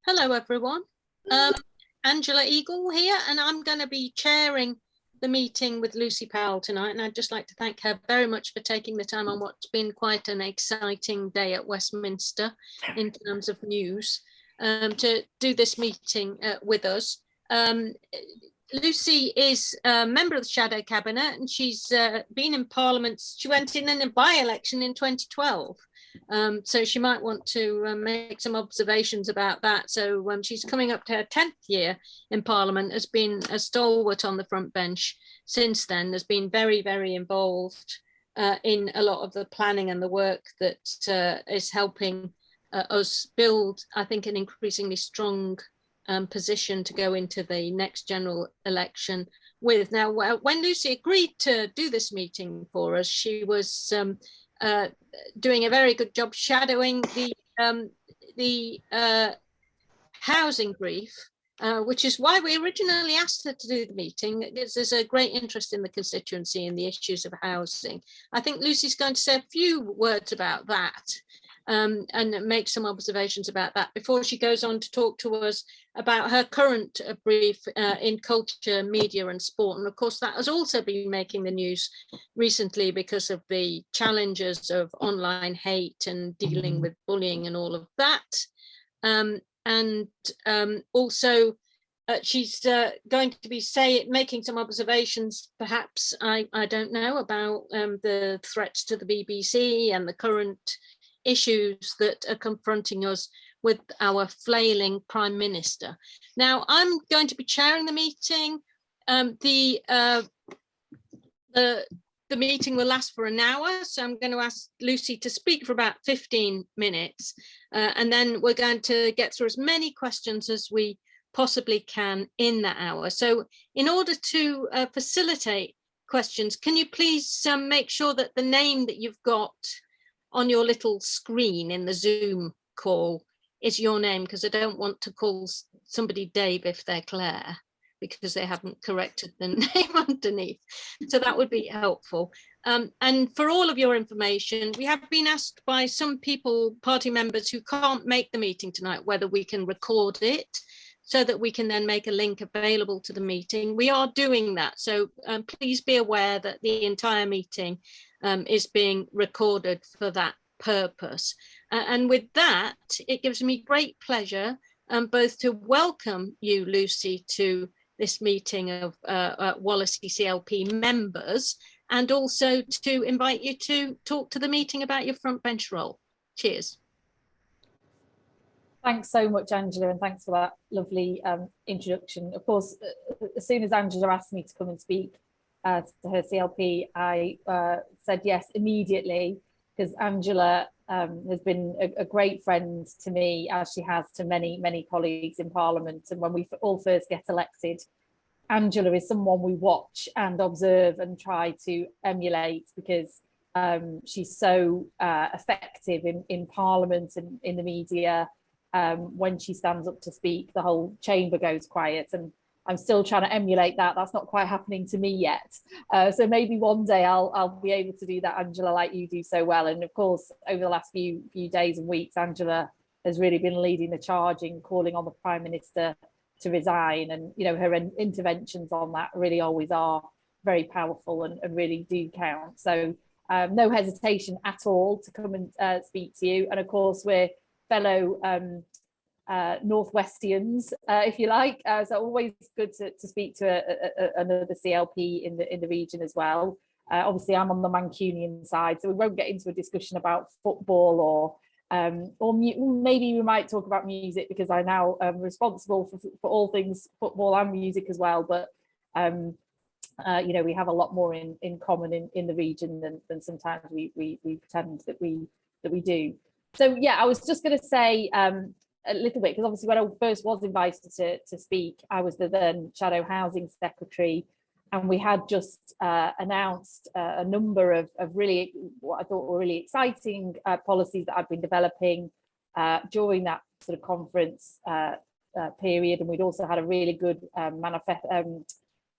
Hello, everyone. Angela Eagle here, and I'm going to be chairing the meeting with Lucy Powell tonight. And I'd just like to thank her very much for taking the time on what's been quite an exciting day at Westminster in terms of news to do this meeting with us. Lucy is a member of the Shadow Cabinet, and she's been in Parliament. She went in a by-election in 2012. So she might want to make some observations about that. So she's coming up to her 10th year in Parliament, has been a stalwart on the front bench since then, has been very, very involved in a lot of the planning and the work that is helping us build, I think, an increasingly strong position to go into the next general election with. Now, when Lucy agreed to do this meeting for us, she was doing a very good job shadowing the housing brief, which is why we originally asked her to do the meeting. There's a great interest in the constituency and the issues of housing. I think Lucy's going to say a few words about that and make some observations about that before she goes on to talk to us about her current brief in culture, media and sport. And of course, that has also been making the news recently because of the challenges of online hate and dealing with bullying and all of that. Also, she's going to be making some observations, perhaps, I don't know, about the threats to the BBC and the current issues that are confronting us with our flailing Prime Minister. Now, I'm going to be chairing the meeting. The meeting will last for an hour, so I'm going to ask Lucy to speak for about 15 minutes, and then we're going to get through as many questions as we possibly can in that hour. So in order to facilitate questions, can you please make sure that the name that you've got on your little screen in the Zoom call is your name, because I don't want to call somebody Dave if they're Claire, because they haven't corrected the name underneath. So that would be helpful. And for all of your information, we have been asked by some people, party members who can't make the meeting tonight, whether we can record it so that we can then make a link available to the meeting. We are doing that. So please be aware that the entire meeting is being recorded for that purpose. And with that, it gives me great pleasure both to welcome you, Lucy, to this meeting of Wallasey CLP members, and also to invite you to talk to the meeting about your front bench role. Cheers. Thanks so much, Angela, and thanks for that lovely introduction. Of course, as soon as Angela asked me to come and speak to her CLP, I said yes immediately, because Angela has been a great friend to me, as she has to many, many colleagues in Parliament. And when we all first get elected, Angela is someone we watch and observe and try to emulate, because she's so effective in Parliament and in the media. When she stands up to speak, the whole chamber goes quiet, and I'm still trying to emulate that. That's not quite happening to me yet. So maybe one day I'll be able to do that, Angela, like you do so well. And of course, over the last few days and weeks, Angela has really been leading the charge in calling on the Prime Minister to resign. And, you know, her interventions on that really always are very powerful and really do count. So no hesitation at all to come and speak to you. And of course, we're fellow Northwestians, if you like, so always good to speak to another CLP in the region as well. Obviously, I'm on the Mancunian side, so we won't get into a discussion about football or maybe we might talk about music, because I now am responsible for all things football and music as well. But you know, we have a lot more in common in the region than sometimes we pretend that we do. So yeah, I was just going to say a little bit, because obviously when I first was invited to speak, I was the then Shadow Housing Secretary, and we had just announced a number of really, what I thought were really exciting policies that I'd been developing during that sort of conference period. And we'd also had a really good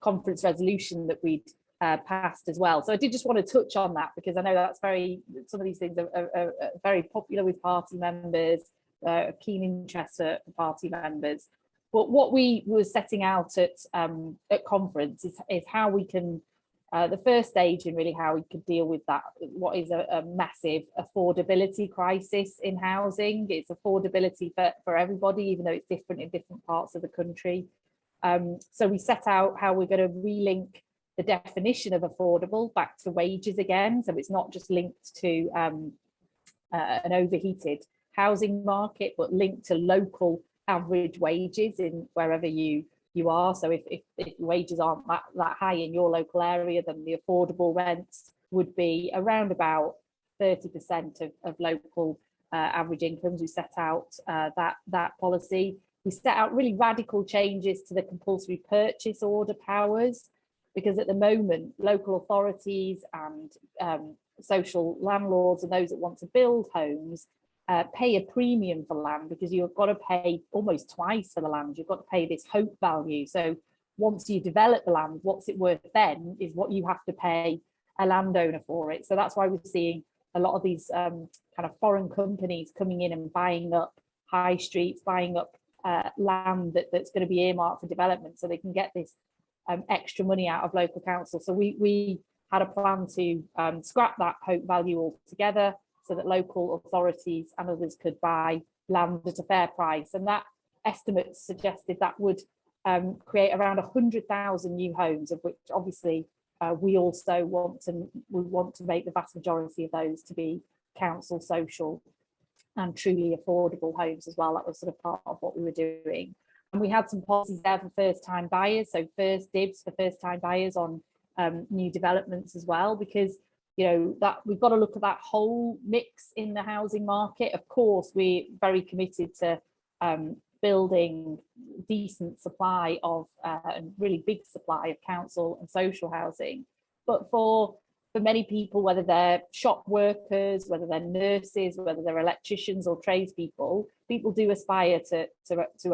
conference resolution that we'd passed as well. So I did just want to touch on that, because I know that's some of these things are very popular with party members. of keen interest for party members. But what we were setting out at conference is how we can, the first stage, and really how we could deal with that, what is a massive affordability crisis in housing. It's affordability for everybody, even though it's different in different parts of the country. So we set out how we're going to relink the definition of affordable back to wages again. So it's not just linked to an overheated housing market, but linked to local average wages in wherever you are. So if wages aren't that high in your local area, then the affordable rents would be around about 30% of local average incomes. We set out that policy. We set out really radical changes to the compulsory purchase order powers, because at the moment, local authorities and social landlords and those that want to build homes pay a premium for land, because you've got to pay almost twice for the land. You've got to pay this hope value. So once you develop the land, what's it worth then is what you have to pay a landowner for it. So that's why we're seeing a lot of these kind of foreign companies coming in and buying up high streets, buying up land that's going to be earmarked for development, so they can get this extra money out of local council. So we had a plan to scrap that hope value altogether, so that local authorities and others could buy land at a fair price. And that estimate suggested that would create around 100,000 new homes, of which obviously we also want to make the vast majority of those to be council social and truly affordable homes as well. That was sort of part of what we were doing. And we had some policies there for first-time buyers, so first dibs for first-time buyers on new developments as well, because that we've got to look at that whole mix in the housing market. Of course, we're very committed to building decent supply of and really big supply of council and social housing, but for many people, whether they're shop workers, whether they're nurses, whether they're electricians or tradespeople, people do aspire to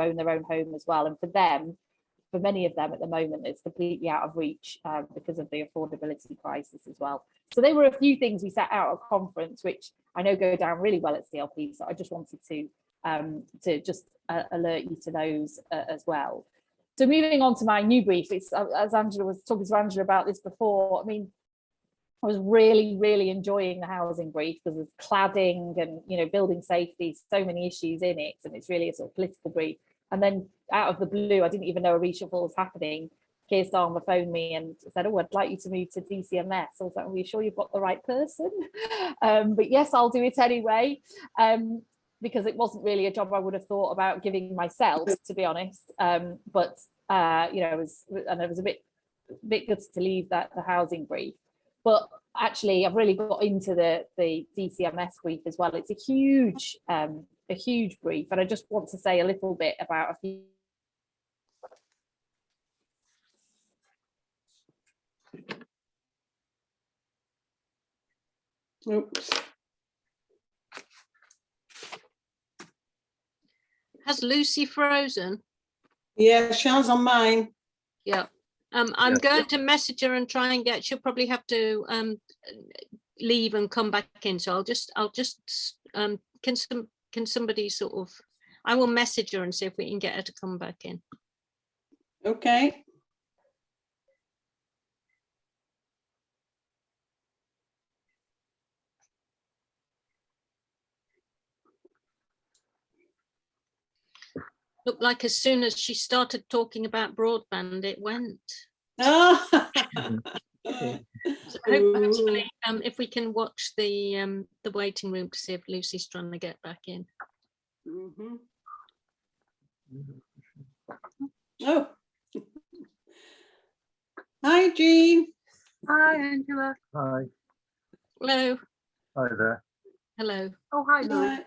own their own home as well. And for many of them at the moment, it's completely out of reach because of the affordability crisis as well. So there were a few things we set out at conference, which I know go down really well at CLP. So I just wanted to just alert you to those as well. So moving on to my new brief, it's as Angela was talking to Angela about this before. I mean, I was really enjoying the housing brief because there's cladding and building safety, so many issues in it, and it's really a sort of political brief. And then out of the blue, I didn't even know a reshuffle was happening. Keir Starmer phoned me and said, "Oh, I'd like you to move to DCMS." I was like, "Are you sure you've got the right person?" But yes, I'll do it anyway, because it wasn't really a job I would have thought about giving myself, to be honest. But it was a bit good to leave the housing brief. But actually, I've really got into the DCMS brief as well. It's a huge brief, and I just want to say a little bit about a few. Oops. Has Lucy frozen? Yeah, Shell's on mine. Yeah. I'm going to message her and try and she'll probably have to leave and come back in. So I'll just can somebody sort of, I will message her and see if we can get her to come back in. Okay. Looked like as soon as she started talking about broadband, it went. Oh. So hopefully, if we can watch the waiting room to see if Lucy's trying to get back in. Mm-hmm. Oh. Hi, Jean. Hi, Angela. Hi. Hello. Hi there. Hello. Oh, hi, Louis.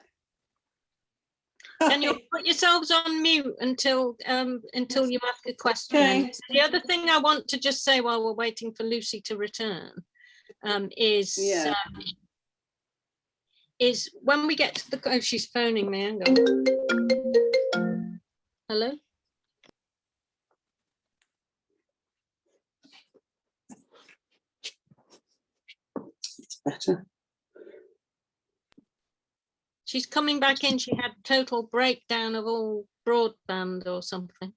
Can you put yourselves on mute until you ask a question? Okay. The other thing I want to just say while we're waiting for Lucy to return is when we get to the, oh, she's phoning me. Hang on. Hello. It's better. She's coming back in. She had total breakdown of all broadband or something.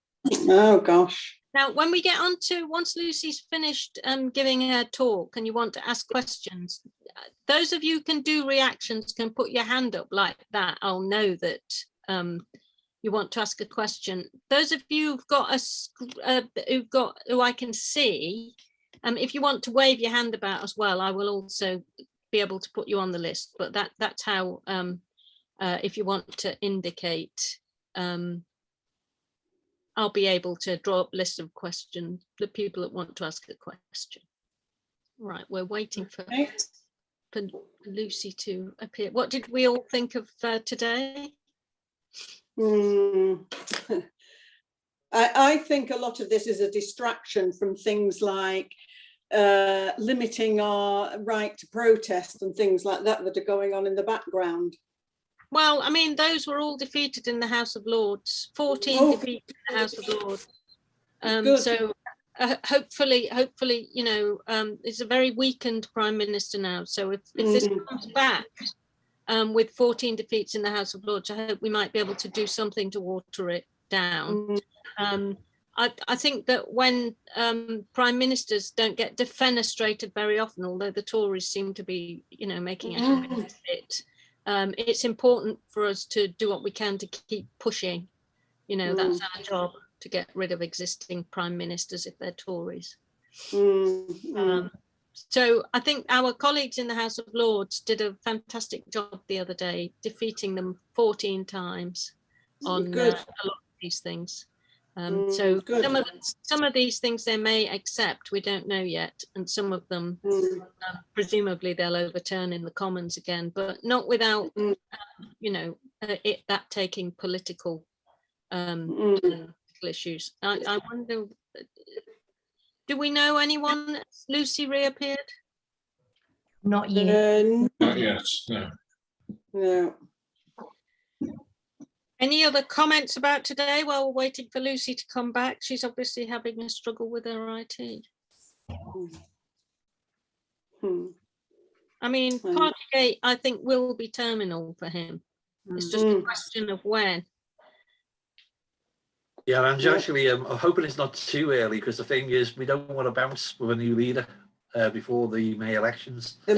Oh gosh. Now, when we get on to, once Lucy's finished giving her talk and you want to ask questions, those of you who can do reactions can put your hand up like that. I'll know that you want to ask a question. Those of you who've got who I can see, if you want to wave your hand about as well, I will also be able to put you on the list. But that's how, if you want to indicate, I'll be able to draw up a list of questions, the people that want to ask a question. Right, we're waiting for Lucy to appear. What did we all think of today? I think a lot of this is a distraction from things like limiting our right to protest and things like that that are going on in the background. Well, I mean, those were all defeated in the House of Lords, 14 defeated in the House of Lords. So hopefully, you know, it's a very weakened Prime Minister now. So if this comes back with 14 defeats in the House of Lords, I hope we might be able to do something to water it down. I think that when Prime Ministers don't get defenestrated very often, although the Tories seem to be, you know, making it a bit, it's important for us to do what we can to keep pushing. You know, that's our job, to get rid of existing prime ministers if they're Tories. So I think our colleagues in the House of Lords did a fantastic job the other day, defeating them 14 times on a lot of these things. So some of these things they may accept, we don't know yet, and some of them presumably they'll overturn in the Commons again, but not without you know, that taking political issues. I wonder, do we know anyone? Lucy reappeared? Not yet. Not yet, no. No. Any other comments about today while we're waiting for Lucy to come back? She's obviously having a struggle with her IT. I mean, partygate, I think, will be terminal for him. It's just a question of when. Yeah, I'm actually I'm hoping it's not too early, because the thing is, we don't want to bounce with a new leader before the May elections. I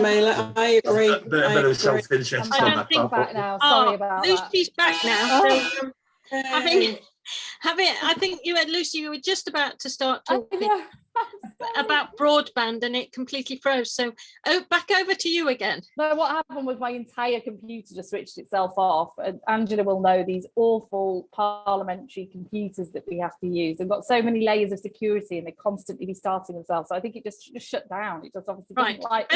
agree. A bit of self-interest on that. Back now. Sorry about Lucy's back now. So, I think you had, Lucy, you were just about to start talking about broadband and it completely froze. So back over to you again. No, what happened was my entire computer just switched itself off. And Angela will know these awful parliamentary computers that we have to use. They've got so many layers of security and they constantly restarting themselves. So I think it just shut down. It just obviously doesn't like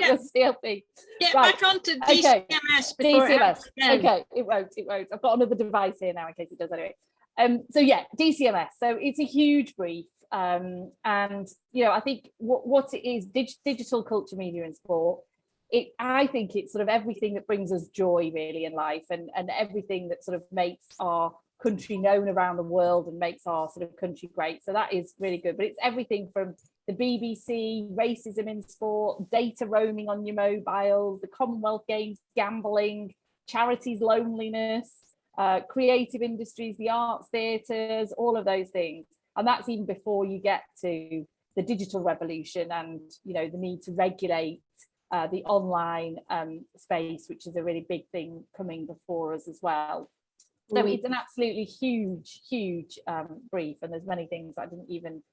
the CLP. Get back onto DCMS. DCMS. Okay, it won't. I've got another device here now in case it does anyway. So yeah, DCMS. So it's a huge brief. And you know, I think what it is, digital culture, media and sport, I think it's sort of everything that brings us joy really in life, and everything that sort of makes our country known around the world and makes our sort of country great. So that is really good, but it's everything from the BBC, racism in sport, data roaming on your mobiles, the Commonwealth Games, gambling, charities, loneliness, creative industries, the arts, theatres, all of those things. And that's even before you get to the digital revolution and, you know, the need to regulate the online space, which is a really big thing coming before us as well. So it's an absolutely huge brief, and there's many things I didn't even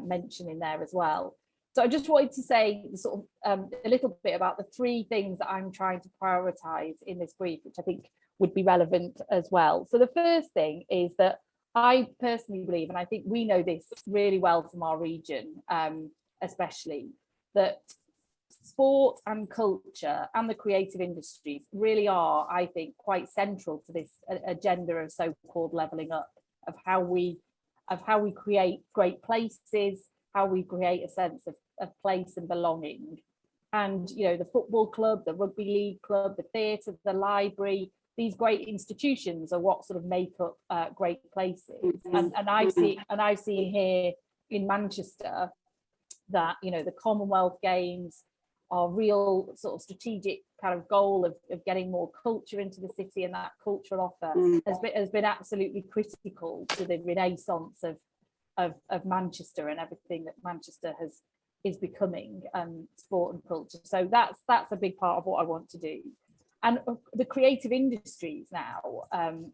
mention in there as well. So I just wanted to say sort of a little bit about the three things that I'm trying to prioritise in this brief, which I think would be relevant as well. So the first thing is that I personally believe, and I think we know this really well from our region, especially, that sport and culture and the creative industries really are, I think, quite central to this agenda of so-called levelling up, of how we create great places, how we create a sense of place and belonging. And, you know, the football club, the rugby league club, the theatre, the library, these great institutions are what sort of make up great places. And I see here in Manchester that, you know, the Commonwealth Games our real sort of strategic kind of goal of getting more culture into the city, and that cultural offer has been absolutely critical to the renaissance of Manchester and everything that Manchester is becoming, sport and culture. So that's a big part of what I want to do. And the creative industries now,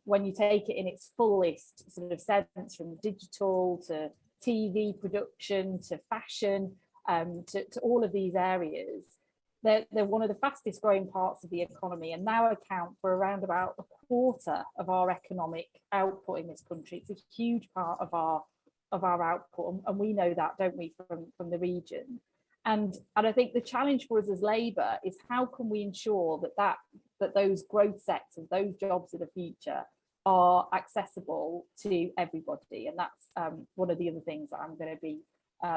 when you take it in its fullest sort of sense, from digital to TV production to fashion, to all of these areas, they're one of the fastest growing parts of the economy, and now account for around about a quarter of our economic output in this country. It's a huge part of our output, and we know that, don't we, from the region. And I think the challenge for us as Labour is how can we ensure that those growth sectors, those jobs of the future, are accessible to everybody. And that's one of the other things that I'm going to be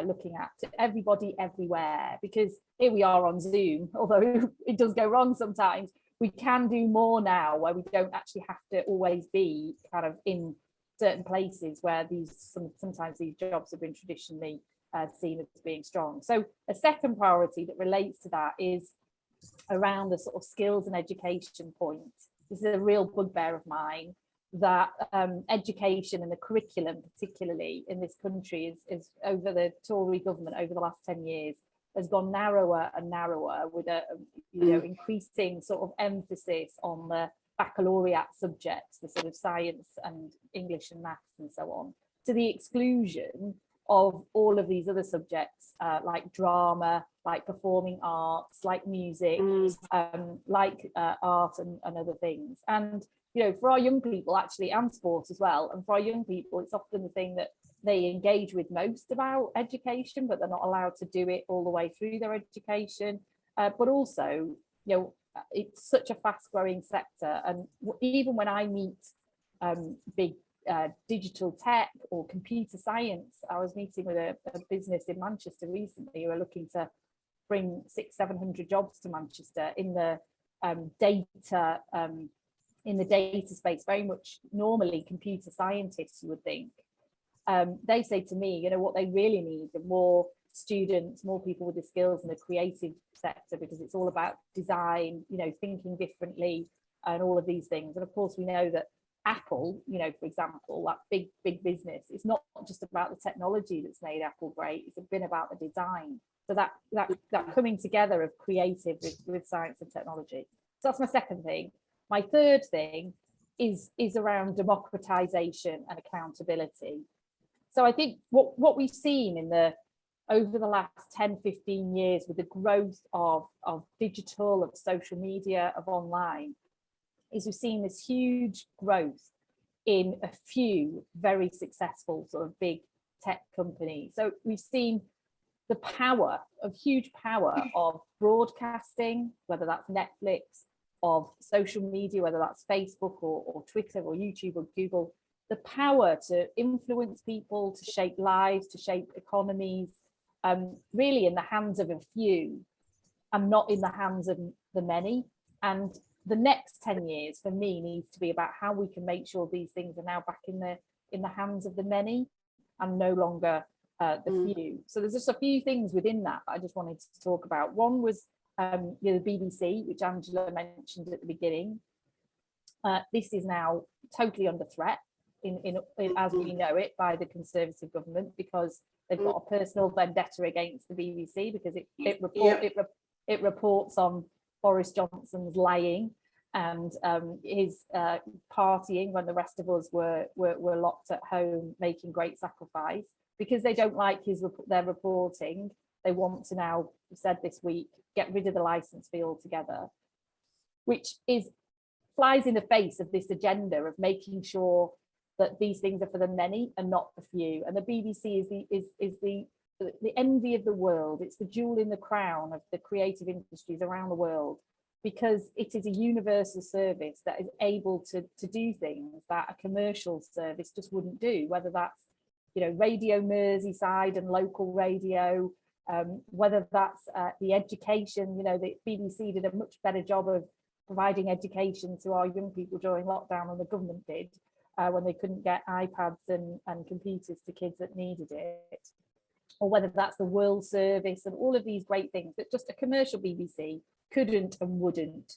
looking at, to everybody everywhere, because here we are on Zoom, although it does go wrong sometimes. We can do more now, where we don't actually have to always be kind of in certain places where sometimes these jobs have been traditionally seen as being strong. So a second priority that relates to that is around the sort of skills and education point. This is a real bugbear of mine, that education and the curriculum, particularly in this country, is over the Tory government over the last 10 years has gone narrower and narrower, with a increasing sort of emphasis on the baccalaureate subjects, the sort of science and English and maths and so on, to the exclusion of all of these other subjects, like drama, like performing arts, like music, like art and other things. And for our young people, actually, and sport as well, and for our young people, it's often the thing that they engage with most about education, but they're not allowed to do it all the way through their education. But also, it's such a fast-growing sector, and even when I meet big digital tech or computer science, I was meeting with a business in Manchester recently who are looking to bring 600-700 jobs to Manchester in the data space, very much normally computer scientists, you would think. They say to me, what they really need are more students, more people with the skills in the creative sector, because it's all about design, thinking differently and all of these things. And of course, we know that Apple, for example, that big business, it's not just about the technology that's made Apple great, it's been about the design. So that coming together of creative with science and technology. So that's my second thing. My third thing is around democratization and accountability. So I think what we've seen over the last 10, 15 years, with the growth of digital, of social media, of online, is we've seen this huge growth in a few very successful sort of big tech companies. So we've seen the huge power of broadcasting, whether that's Netflix, of social media, whether that's Facebook or Twitter or YouTube or Google, the power to influence people, to shape lives, to shape economies, really in the hands of a few and not in the hands of the many. And the next 10 years for me needs to be about how we can make sure these things are now back in the hands of the many and no longer the few. So there's just a few things within that I just wanted to talk about. One was the BBC, which Angela mentioned at the beginning. This is now totally under threat in as we know it by the Conservative government, because they've got a personal vendetta against the BBC because it reports on Boris Johnson's lying and his partying when the rest of us were locked at home making great sacrifice. Because they don't like their reporting, they want to now, said this week, get rid of the licence fee altogether, which flies in the face of this agenda of making sure that these things are for the many and not the few. And the BBC is the envy of the world. It's the jewel in the crown of the creative industries around the world, because it is a universal service that is able to do things that a commercial service just wouldn't do, whether that's Radio Merseyside and local radio, whether that's the education. The BBC did a much better job of providing education to our young people during lockdown than the government did, when they couldn't get iPads and computers to kids that needed it. or whether that's the World Service and all of these great things that just a commercial BBC couldn't and wouldn't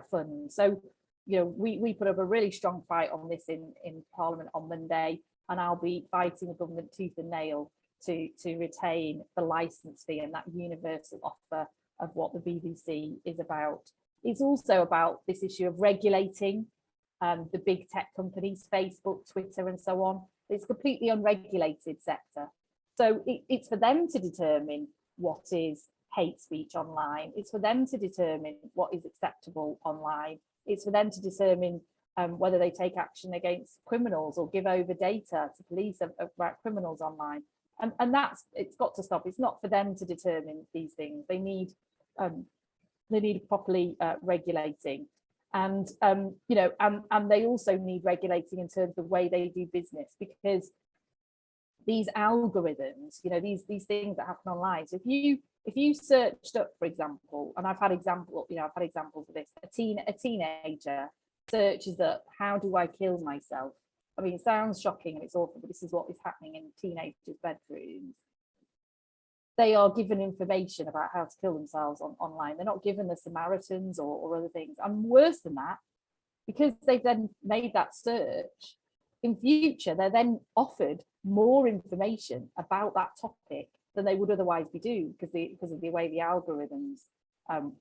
fund. So, you know, we put up a really strong fight on this in Parliament on Monday, and I'll be fighting the government tooth and nail to retain the licence fee and that universal offer of what the BBC is about. It's also about this issue of regulating the big tech companies, Facebook, Twitter, and so on. It's a completely unregulated sector. So it's for them to determine what is hate speech online. It's for them to determine what is acceptable online. It's for them to determine whether they take action against criminals or give over data to police about criminals online. And it's got to stop. It's not for them to determine these things. They need properly regulating. And you know, and they also need regulating in terms of the way they do business, because these algorithms, you know, these things that happen online. So if you searched up, for example, and I've had examples of this, a teenager searches up, how do I kill myself? I mean, it sounds shocking and it's awful, but this is what is happening in teenagers' bedrooms. They are given information about how to kill themselves online. They're not given the Samaritans or other things. And worse than that, because they've then made that search, in future, they're then offered more information about that topic than they would otherwise be doing because of the way the algorithms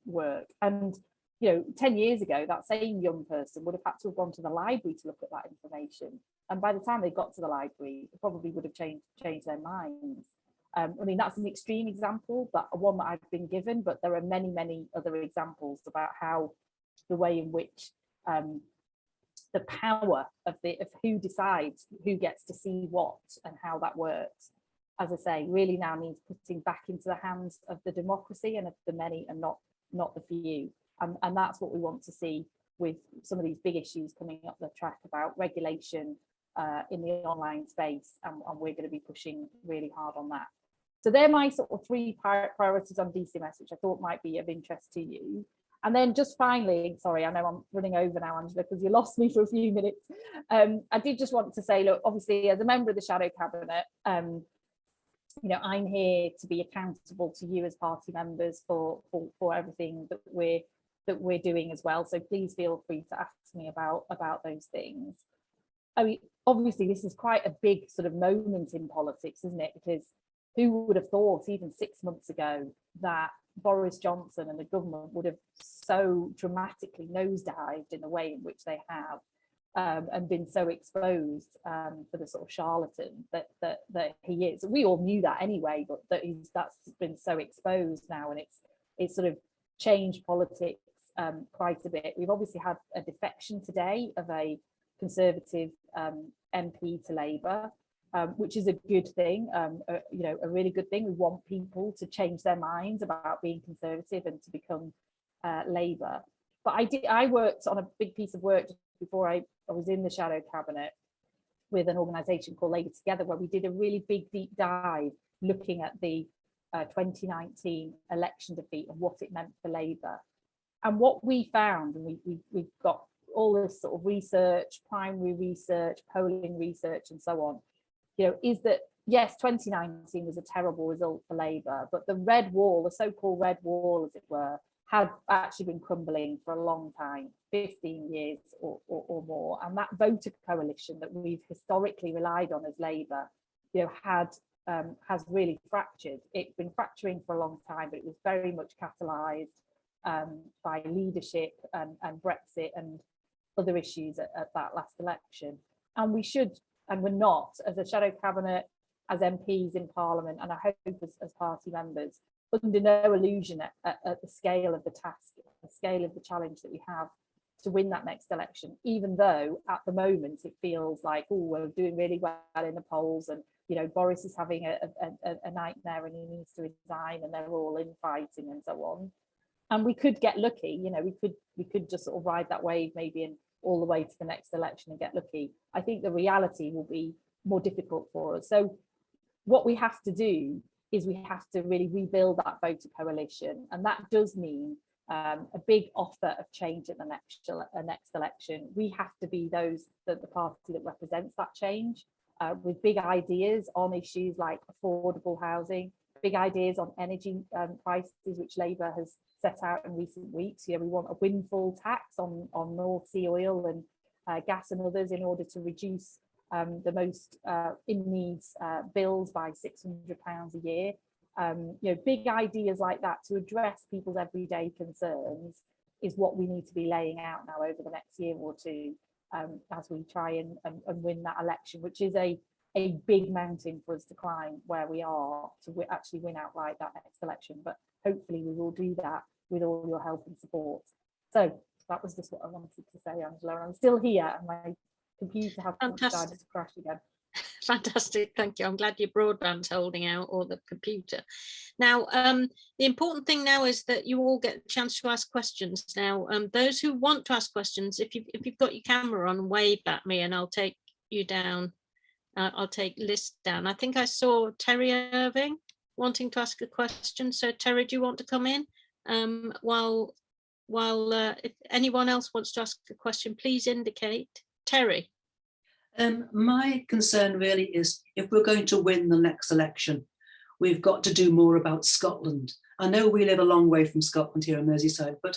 work. And, you know, 10 years ago, that same young person would have had to have gone to the library to look at that information. And by the time they got to the library, they probably would have changed their minds. I mean, that's an extreme example, but one that I've been given, but there are many, many other examples about how the way in which the power of who decides who gets to see what and how that works, as I say, really now needs putting back into the hands of the democracy and of the many and not the few. And that's what we want to see with some of these big issues coming up the track about regulation in the online space, and we're going to be pushing really hard on that. So they're my sort of three priorities on DCMS, which I thought might be of interest to you. And then just finally, sorry, I know I'm running over now, Angela, because you lost me for a few minutes. I did just want to say, look, obviously, as a member of the Shadow Cabinet, you know, I'm here to be accountable to you as party members for everything that we're doing as well. So please feel free to ask me about those things. I mean, obviously, this is quite a big sort of moment in politics, isn't it? Because who would have thought even 6 months ago that Boris Johnson and the government would have so dramatically nosedived in the way in which they have, and been so exposed for the sort of charlatan that he is. We all knew that anyway, but that's been so exposed now, and it's sort of changed politics quite a bit. We've obviously had a defection today of a Conservative MP to Labour, which is a good thing, you know, a really good thing. We want people to change their minds about being Conservative and to become Labour. But I worked on a big piece of work before I was in the Shadow Cabinet with an organisation called Labour Together, where we did a really big deep dive looking at the 2019 election defeat and what it meant for Labour. And what we found, and we've got all this sort of research, primary research, polling research, and so on, you know, is that yes, 2019 was a terrible result for Labour, but the red wall, the so-called red wall, as it were, had actually been crumbling for a long time, 15 years or more. And that voter coalition that we've historically relied on as Labour, you know, has really fractured. It's been fracturing for a long time, but it was very much catalysed by leadership and Brexit and other issues at that last election. And we should, and we're not, as a Shadow Cabinet, as MPs in Parliament, and I hope as party members, under no illusion at the scale of the task, the scale of the challenge that we have to win that next election, even though at the moment it feels like, oh, we're doing really well in the polls, and you know, Boris is having a nightmare and he needs to resign, and they're all infighting and so on. And we could get lucky, you know, we could just sort of ride that wave maybe in all the way to the next election and get lucky. I think the reality will be more difficult for us. So what we have to do is we have to really rebuild that voter coalition, and that does mean a big offer of change at the next election. We have to be the party that represents that change, with big ideas on issues like affordable housing, big ideas on energy prices, which Labour has set out in recent weeks. You know, we want a windfall tax on North Sea oil and gas and others in order to reduce the most in needs bills by £600 a year. You know, big ideas like that to address people's everyday concerns is what we need to be laying out now over the next year or two, as we try and win that election, which is a big mountain for us to climb where we are to actually win outright that next election. But hopefully we will do that with all your help and support. So that was just what I wanted to say, Angela. And I'm still here, and my computer has decided to crash again. Fantastic, thank you. I'm glad your broadband's holding out, or the computer. Now, the important thing now is that you all get a chance to ask questions. Now, those who want to ask questions, if you've got your camera on, wave at me and I'll take you down. I'll take list down. I think I saw Terry Irving wanting to ask a question. So Terry, do you want to come in? While if anyone else wants to ask a question, please indicate. Terry. My concern really is, if we're going to win the next election, we've got to do more about Scotland. I know we live a long way from Scotland here in Merseyside, but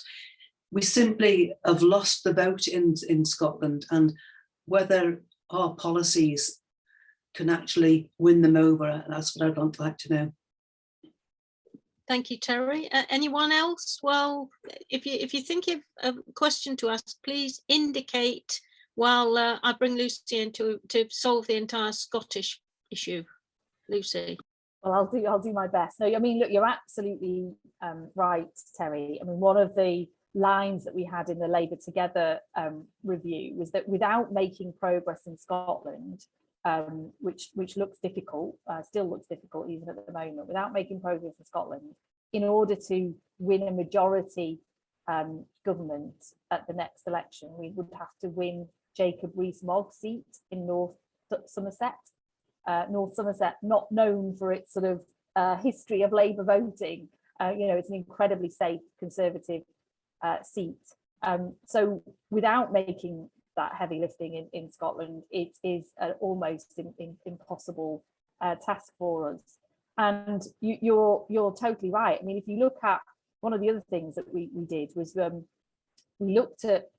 we simply have lost the vote in Scotland, and whether our policies can actually win them over, that's what I'd like to know. Thank you, Terry. Anyone else? Well, if you think of a question to ask, please indicate while I bring Lucy in to solve the entire Scottish issue. Lucy. Well, I'll do my best. No, I mean, look, you're absolutely right, Terry. I mean, one of the lines that we had in the Labour Together review was that without making progress in Scotland, which looks difficult, still looks difficult even at the moment, without making progress in Scotland, in order to win a majority government at the next election, we would have to win Jacob Rees-Mogg's seat in North Somerset. North Somerset, not known for its sort of history of Labour voting. You know, it's an incredibly safe Conservative seat. So without making that heavy lifting in Scotland, it is an almost impossible task for us. And you're totally right. I mean, if you look at one of the other things that we did was we looked at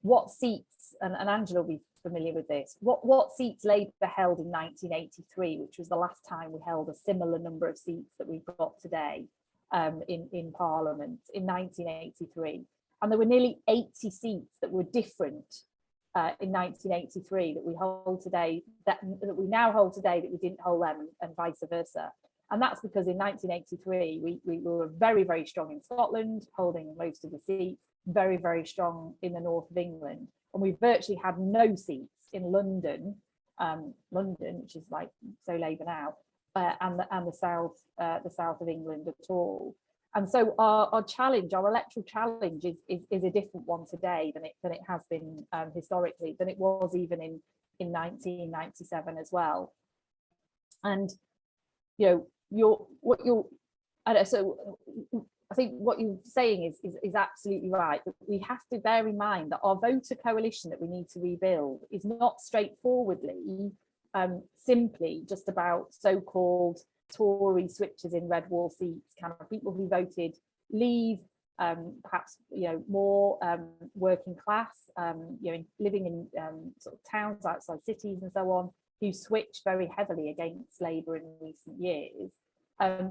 what seats, and Angela will be familiar with this, what seats Labour held in 1983, which was the last time we held a similar number of seats that we've got today in Parliament in 1983. And there were nearly 80 seats that were different in 1983 that we hold today, that we now hold today that we didn't hold then, and vice versa. And that's because in 1983 we were very, very strong in Scotland, holding most of the seats, very, very strong in the north of England, and we virtually had no seats in London, which is like so Labour now, and the south of England at all. And so our challenge, our electoral challenge, is a different one today than it has been historically, than it was even in 1997 as well. And you know, I think what you're saying is absolutely right. But we have to bear in mind that our voter coalition that we need to rebuild is not straightforwardly simply just about so-called Tory switchers in red wall seats, kind of people who voted Leave, perhaps more working class, living in sort of towns outside cities and so on, who switched very heavily against Labour in recent years.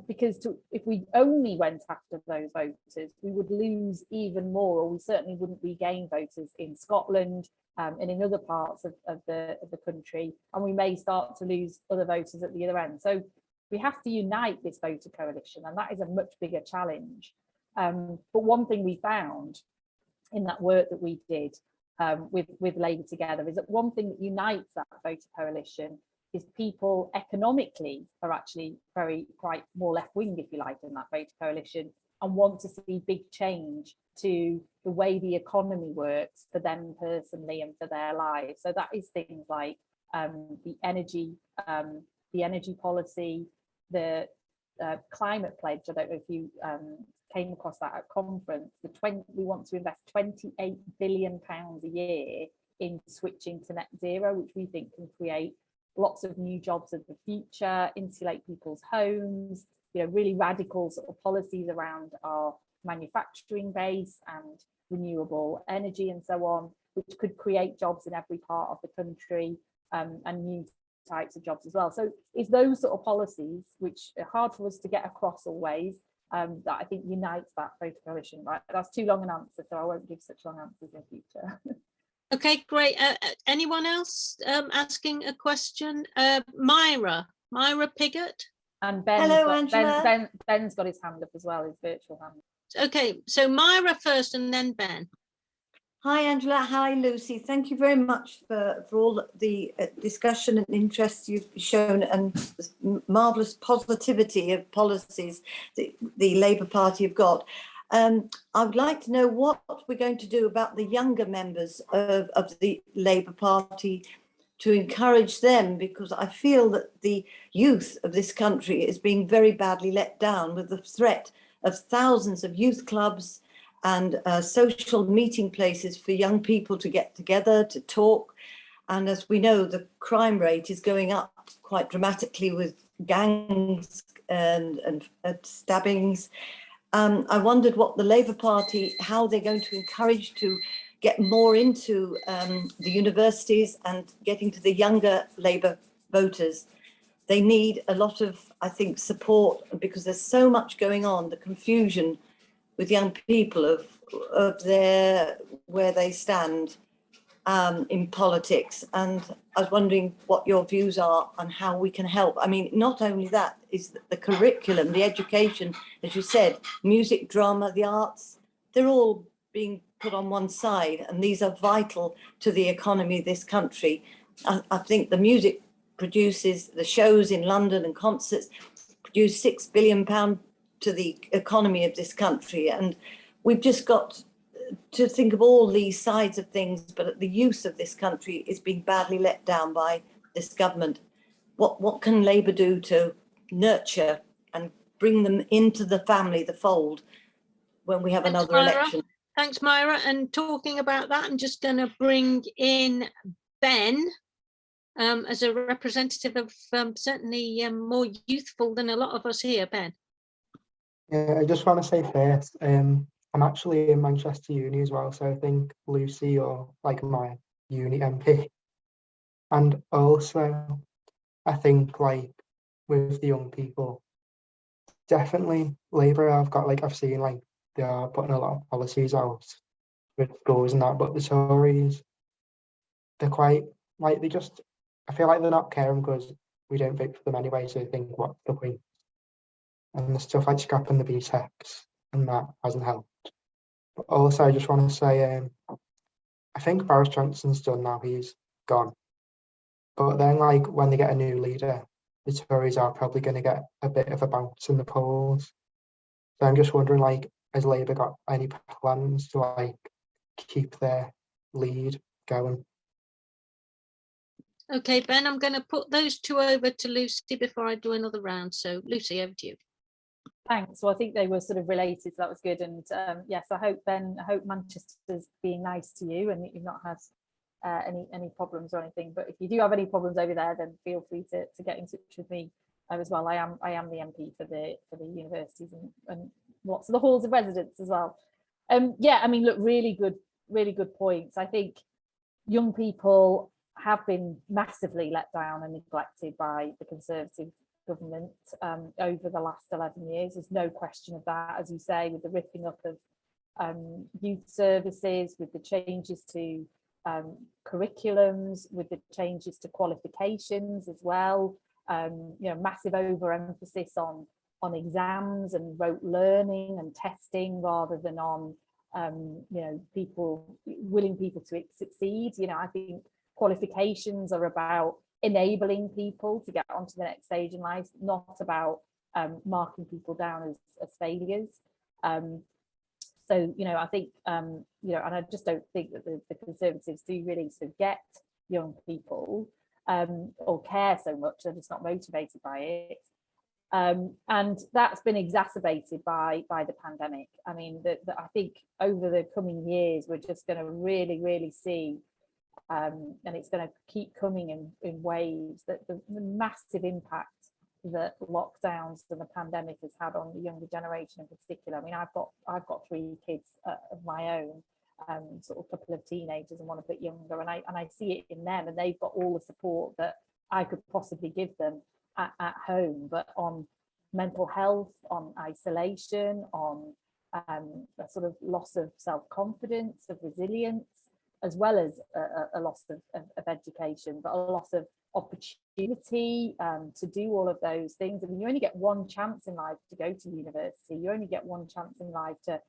Because if we only went after those voters, we would lose even more, or we certainly wouldn't regain voters in Scotland and in other parts of the country, and we may start to lose other voters at the other end. So we have to unite this voter coalition, and that is a much bigger challenge. But one thing we found in that work that we did with Labour Together is that one thing that unites that voter coalition is people economically are actually quite more left-wing, if you like, in that voter coalition, and want to see big change to the way the economy works for them personally and for their lives. So that is things like the energy policy, the climate pledge. I don't know if you came across that at conference. We want to invest £28 billion a year in switching to net zero, which we think can create lots of new jobs of the future, insulate people's homes, you know, really radical sort of policies around our manufacturing base and renewable energy and so on, which could create jobs in every part of the country, and new types of jobs as well. So it's those sort of policies which are hard for us to get across always, that I think unites that voter coalition. Right, that's too long an answer, so I won't give such long answers in future. Okay, great. Anyone else asking a question? Myra Piggott. And Ben's Hello, got, Angela. Ben's got his hand up as well, his virtual hand. Okay, so Myra first and then Ben. Hi, Angela. Hi, Lucy. Thank you very much for all the discussion and interest you've shown, and marvellous positivity of policies that the Labour Party have got. I would like to know what we're going to do about the younger members of the Labour Party to encourage them, because I feel that the youth of this country is being very badly let down with the threat of thousands of youth clubs and social meeting places for young people to get together, to talk. And as we know, the crime rate is going up quite dramatically with gangs and stabbings. I wondered what the Labour Party, how they're going to encourage to get more into the universities and getting to the younger Labour voters. They need a lot of, I think, support, because there's so much going on, the confusion with young people of where they stand in politics. And I was wondering what your views are on how we can help. I mean, not only that, is the curriculum, the education, as you said, music, drama, the arts, they're all being put on one side, and these are vital to the economy of this country. I think the music produces, the shows in London and concerts produce £6 billion to the economy of this country, and we've just got to think of all these sides of things. But the youth of this country is being badly let down by this government. What can Labour do to nurture and bring them into the family, the fold, when we have Thanks, another Myra. election? Thanks, Myra. And talking about that, I'm just going to bring in Ben as a representative of certainly more youthful than a lot of us here. Ben. Yeah, I just want to say first, I'm actually in Manchester Uni as well, so I think Lucy, you're like my uni MP. And also, I think like with the young people, definitely Labour, I've seen like they are putting a lot of policies out with schools and that, but the Tories, they're quite like, I feel like they're not caring because we don't vote for them anyway, so I think what's the point? And the stuff like scrapping the BTECs and that hasn't helped. But also, I just want to say, I think Boris Johnson's done now, he's gone. But then, like, when they get a new leader, the Tories are probably going to get a bit of a bounce in the polls. So I'm just wondering, like, has Labour got any plans to, like, keep their lead going? Okay, Ben, I'm going to put those two over to Lucy before I do another round. So Lucy, over to you. Thanks. Well, I think they were sort of related, so that was good. And yes, I hope, Ben, I hope Manchester's being nice to you and that you've not had any problems or anything. But if you do have any problems over there, then feel free to get in touch with me as well. I am the MP for the universities and lots of the halls of residence as well. Yeah, I mean, look, really good points. I think young people have been massively let down and neglected by the Conservative government over the last 11 years. There's no question of that, as you say, with the ripping up of youth services, with the changes to curriculums, with the changes to qualifications as well. You know, massive overemphasis on exams and rote learning and testing rather than on you know, willing people to succeed. You know, I think qualifications are about enabling people to get onto the next stage in life, not about marking people down as failures. So, you know, I think, you know, and I just don't think that the Conservatives do really sort of get young people or care so much. They're just not motivated by it. And that's been exacerbated by the pandemic. I mean, I think over the coming years, we're just going to really see and it's going to keep coming in waves. That the massive impact that lockdowns and the pandemic has had on the younger generation in particular. I mean, I've got 3 kids of my own, sort of a couple of teenagers and one a bit younger, and I see it in them, and they've got all the support that I could possibly give them at home, but on mental health, on isolation, on a sort of loss of self-confidence, of resilience, as well as a loss of education, but a loss of opportunity to do all of those things. I mean, you only get one chance in life to go to university. You only get one chance in life to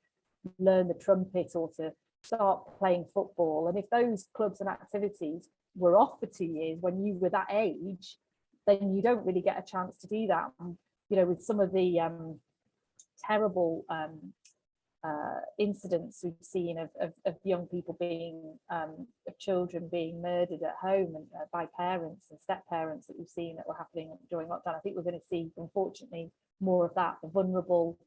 learn the trumpet or to start playing football. And if those clubs and activities were off for 2 years when you were that age, then you don't really get a chance to do that. And, you know, with some of the terrible incidents we've seen of young people being, of children being murdered at home and by parents and step parents that we've seen that were happening during lockdown, I think we're going to see, unfortunately, more of that. The vulnerable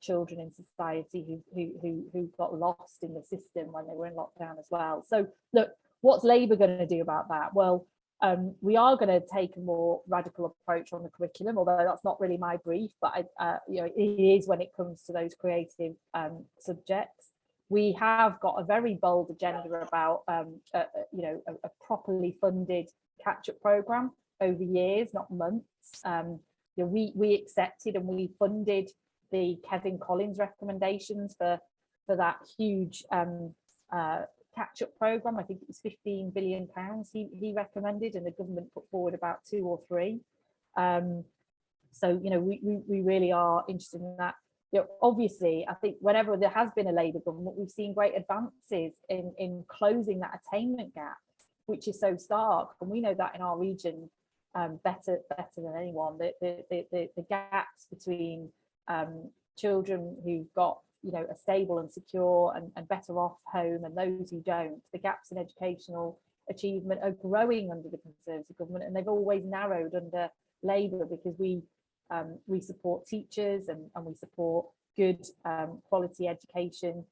children in society who got lost in the system when they were in lockdown as well. So look, what's Labour going to do about that? Well, we are going to take a more radical approach on the curriculum, although that's not really my brief, but you know, it is when it comes to those creative subjects. We have got a very bold agenda about you know, a properly funded catch-up programme over years, not months. You know, we accepted and we funded the Kevin Collins recommendations for that huge catch-up programme. I think it was £15 billion he recommended, and the government put forward about 2 or 3. So, you know, we really are interested in that. You know, obviously, I think whenever there has been a Labour government, we've seen great advances in closing that attainment gap, which is so stark, and we know that in our region better than anyone. The gaps between children who've got, you know, a stable and secure and better off home and those who don't, the gaps in educational achievement are growing under the Conservative government, and they've always narrowed under Labour, because we support teachers and we support good quality education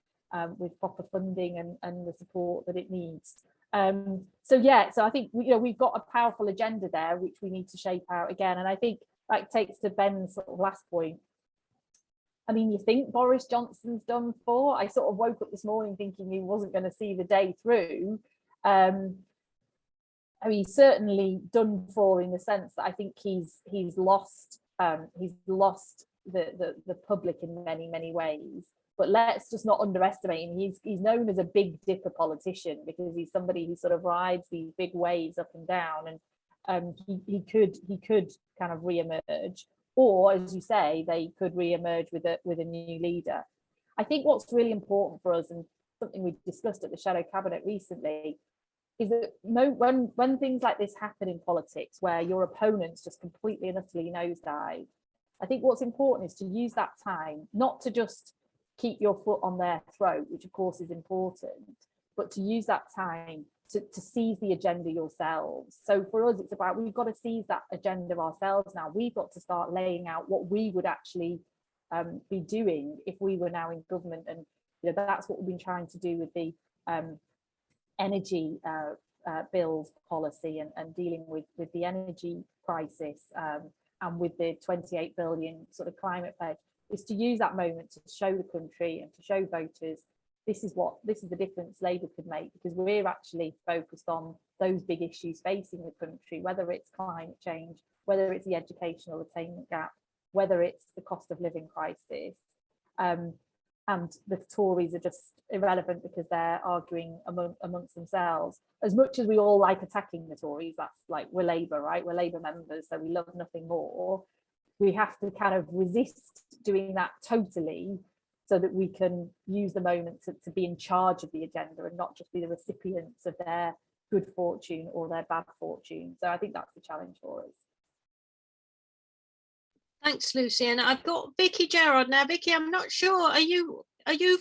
with proper funding and the support that it needs. So yeah, so I think we've got a powerful agenda there which we need to shape out again. And I think that takes to Ben's sort of last point. I mean, you think Boris Johnson's done for? I sort of woke up this morning thinking he wasn't going to see the day through. I mean, he's certainly done for in the sense that I think he's lost the public in many ways. But let's just not underestimate him. He's known as a big dipper politician because he's somebody who sort of rides these big waves up and down, and he could kind of re-emerge. Or, as you say, they could re-emerge with a new leader. I think what's really important for us, and something we discussed at the Shadow Cabinet recently, is that when things like this happen in politics, where your opponents just completely and utterly nosedive, I think what's important is to use that time, not to just keep your foot on their throat, which of course is important, but to use that time to seize the agenda yourselves. So for us, it's about, we've got to seize that agenda ourselves now. We've got to start laying out what we would actually be doing if we were now in government. And that's what we've been trying to do with the energy bills policy and dealing with the energy crisis and with the 28 billion sort of climate pledge, is to use that moment to show the country and to show voters this is the difference Labour could make, because we're actually focused on those big issues facing the country, whether it's climate change, whether it's the educational attainment gap, whether it's the cost of living crisis. And the Tories are just irrelevant because they're arguing amongst themselves. As much as we all like attacking the Tories, that's like, we're Labour, right? We're Labour members, so we love nothing more. We have to kind of resist doing that totally, so that we can use the moment to be in charge of the agenda and not just be the recipients of their good fortune or their bad fortune. So I think that's the challenge for us. Thanks, Lucy. And I've got Vicky Gerard now. Vicky, I'm not sure, are you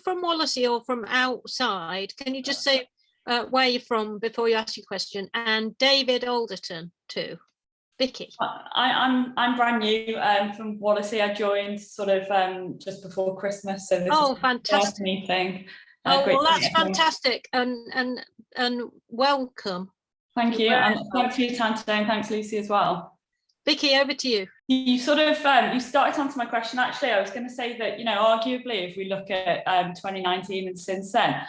from Wallasey or from outside? Can you just say where you're from before you ask your question? And David Alderton too. Vicky. I'm brand new from Wallasey. I joined sort of just before Christmas, so this is fantastic meeting. Oh, Great well, to that's hear from you. fantastic, and welcome. Thank you, You're very and thanks for your time today, and thanks, Lucy, as well. Vicky, over to you. You sort of you started to answer my question. Actually, I was going to say that, you know, arguably, if we look at 2019 and since then,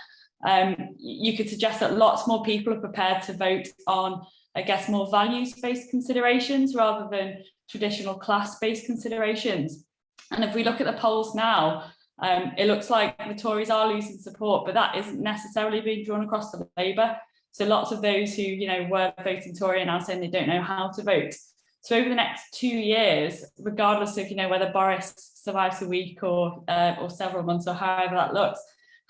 you could suggest that lots more people are prepared to vote on, I guess, more values-based considerations rather than traditional class-based considerations. And if we look at the polls now, it looks like the Tories are losing support, but that isn't necessarily being drawn across to Labour. So lots of those who, you know, were voting Tory are now saying they don't know how to vote. So over the next 2 years, regardless of, you know, whether Boris survives a week or several months or however that looks,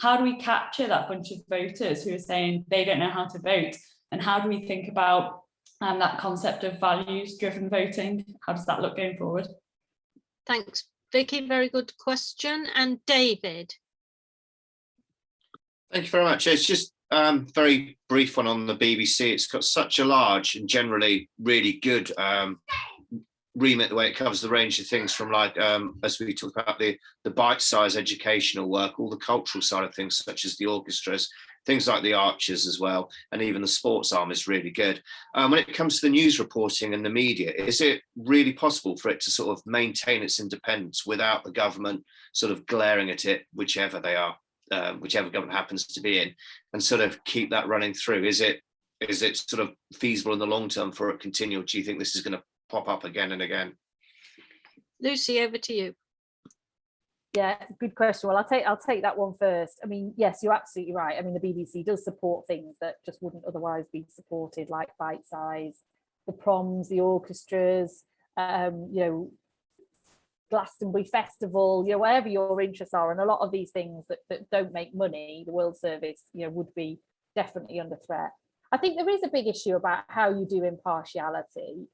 how do we capture that bunch of voters who are saying they don't know how to vote? And how do we think about that concept of values-driven voting? How does that look going forward? Thanks, Vicky. Very good question. And David. Thank you very much. It's just very brief one on the BBC. It's got such a large and generally really good remit, the way it covers the range of things from, like, as we talked about, the bite-sized educational work, all the cultural side of things, such as the orchestras, things like the archers as well, and even the sports arm is really good. When it comes to the news reporting and the media, is it really possible for it to sort of maintain its independence without the government sort of glaring at it, whichever they are, whichever government happens to be in, and sort of keep that running through? Is it sort of feasible in the long term for it to continue? Or do you think this is going to pop up again and again? Lucy, over to you. Yeah, good question. Well, I'll take that one first. I mean, yes, you're absolutely right. I mean, the BBC does support things that just wouldn't otherwise be supported, like Bite Size, the proms, the orchestras, you know, Glastonbury Festival, you know, wherever your interests are. And a lot of these things that don't make money, the World Service, you know, would be definitely under threat. I think there is a big issue about how you do impartiality.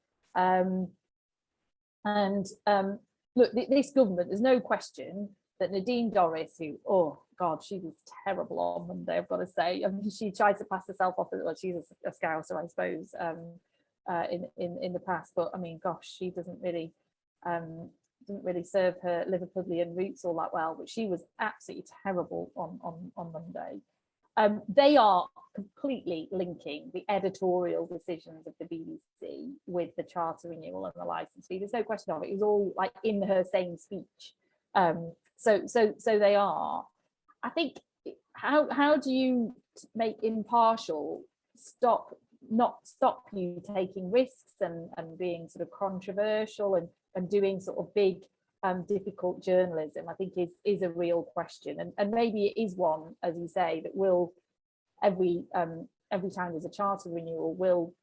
Look, this government, there's no question that Nadine Dorries, who, oh God, she was terrible on Monday, I've got to say. I mean, she tried to pass herself off as, well, she's a Scouser, I suppose, in the past. But I mean, gosh, she didn't really serve her Liverpudlian roots all that well. But she was absolutely terrible on Monday. They are completely linking the editorial decisions of the BBC with the charter renewal and the licence fee. There's no question of it. It was all like in her same speech. So they are. I think how do you make impartial not stop you taking risks and being sort of controversial and doing sort of big difficult journalism, I think is a real question, and maybe it is one, as you say, that will every time there's a charter renewal will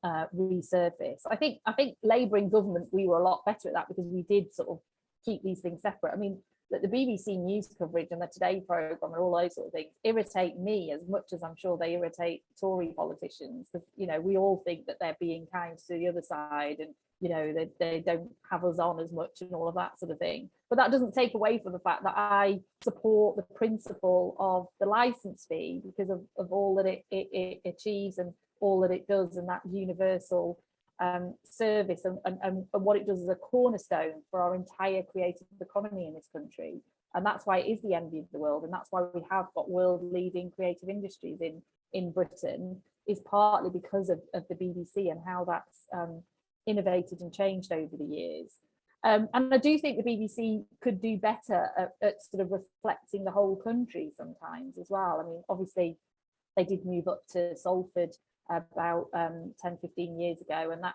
resurface. I think Labour in government, we were a lot better at that because we did sort of keep these things separate. I mean, the BBC news coverage and the Today programme and all those sort of things irritate me as much as I'm sure they irritate Tory politicians, because, you know, we all think that they're being kind to the other side and, you know, they don't have us on as much and all of that sort of thing. But that doesn't take away from the fact that I support the principle of the licence fee because of all that it achieves and all that it does, and that universal service and what it does as a cornerstone for our entire creative economy in this country. And that's why it is the envy of the world, and that's why we have got world-leading creative industries in Britain, is partly because of the BBC and how that's innovated and changed over the years. And I do think the BBC could do better at sort of reflecting the whole country sometimes as well. I mean, obviously they did move up to Salford about 10-15 years ago, and that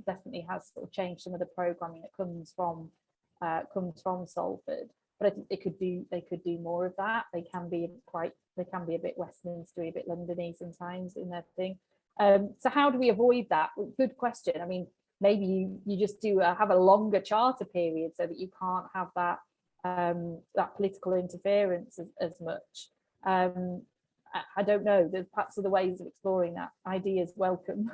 definitely has sort of changed some of the programming that comes from Salford. But I think they could do more of that. They can be a bit Westminster, a bit Londony sometimes in their thing. So how do we avoid that? Well, good question. I mean, maybe you just do have a longer charter period so that you can't have that political interference as much. I don't know. There's perhaps other ways of exploring that. Ideas welcome,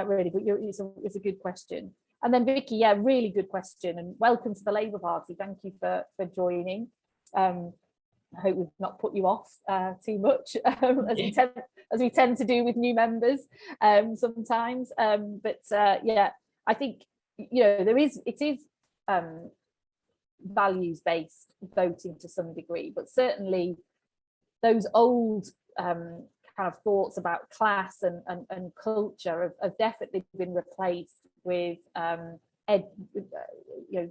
really. But it's a good question. And then Vicky, yeah, really good question, and welcome to the Labour Party. Thank you for joining. I hope we've not put you off too much, as we tend to do with new members sometimes. Yeah, I think, you know, it is values-based voting to some degree, but certainly those old kind of thoughts about class and culture have definitely been replaced with